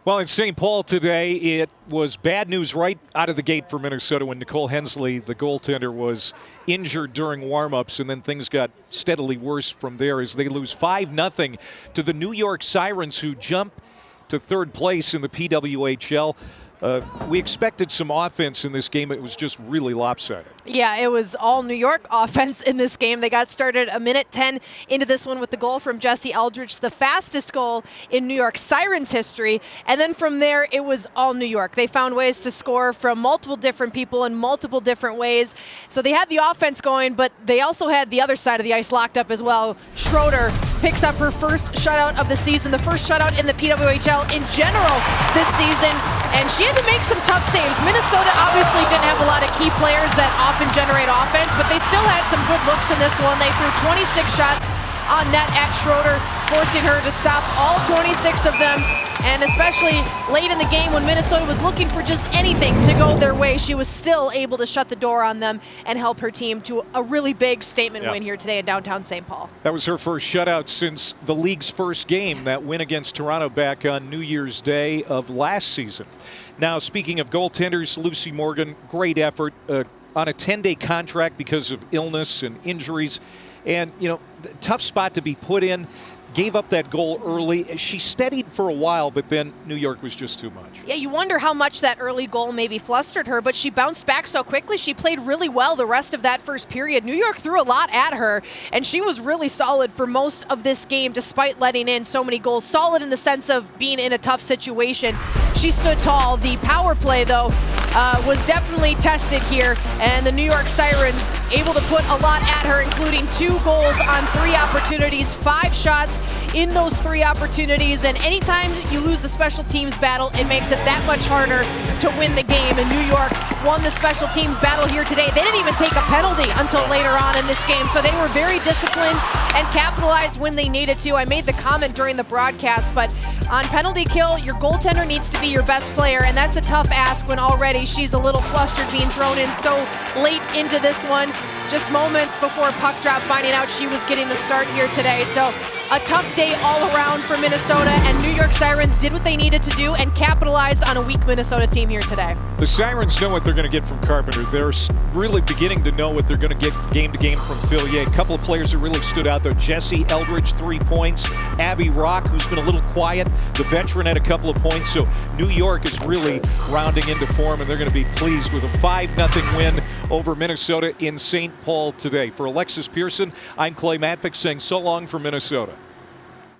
Well, in St. Paul today, it was bad news right out of the gate for Minnesota when Nicole Hensley, the goaltender, was injured during warm-ups, and then things got steadily worse from there as they lose 5-0 to the New York Sirens, who jump to third place in the PWHL. We expected some offense in this game. It was just really lopsided. Yeah, it was all New York offense in this game. They got started a minute 10 into this one with the goal from Jessie Eldridge, the fastest goal in New York Sirens history. And then from there, it was all New York. They found ways to score from multiple different people in multiple different ways. So they had the offense going, but they also had the other side of the ice locked up as well. Schroeder picks up her first shutout of the season, the first shutout in the PWHL in general this season. And she had to make some tough saves. Minnesota obviously didn't have a lot of key players that often generate offense, but they still had some good looks in this one. They threw 26 shots on net at Schroeder, forcing her to stop all 26 of them. And especially late in the game when Minnesota was looking for just anything to go their way, she was still able to shut the door on them and help her team to a really big statement win here today in downtown St. Paul. That was her first shutout since the league's first game, that win against Toronto back on New Year's Day of last season. Now, speaking of goaltenders, Lucy Morgan, great effort on a 10-day contract because of illness and injuries. And, you know, tough spot to be put in. Gave up that goal early. She steadied for a while, but then New York was just too much. Yeah, you wonder how much that early goal maybe flustered her, but she bounced back so quickly. She played really well the rest of that first period. New York threw a lot at her, and she was really solid for most of this game despite letting in so many goals. Solid in the sense of being in a tough situation. She stood tall. The power play, though, was definitely tested here, and the New York Sirens able to put a lot at her, including 2 goals on 3 opportunities, 5 shots in those 3 opportunities. And anytime you lose the special teams battle, it makes it that much harder to win the game. And New York won the special teams battle here today. They didn't even take a penalty until later on in this game, so they were very disciplined and capitalized when they needed to. I made the comment during the broadcast, but on penalty kill, your goaltender needs to be your best player, and that's a tough ask when already she's a little flustered being thrown in so late into this one, just moments before puck drop, finding out she was getting the start here today. So a tough day all around for Minnesota, and New York Sirens did what they needed to do and capitalized on a weak Minnesota team here today. The Sirens know what they're going to get from Carpenter. They're really beginning to know what they're going to get game to game from Fillier. A couple of players that really stood out there. Jessie Eldridge, 3 points. Abby Rock, who's been a little quiet. The veteran had a couple of points. So New York is really rounding into form, and they're going to be pleased with a 5-0 win over Minnesota in St. Paul today. For Alexis Pearson, I'm Clay Matvick saying so long from Minnesota.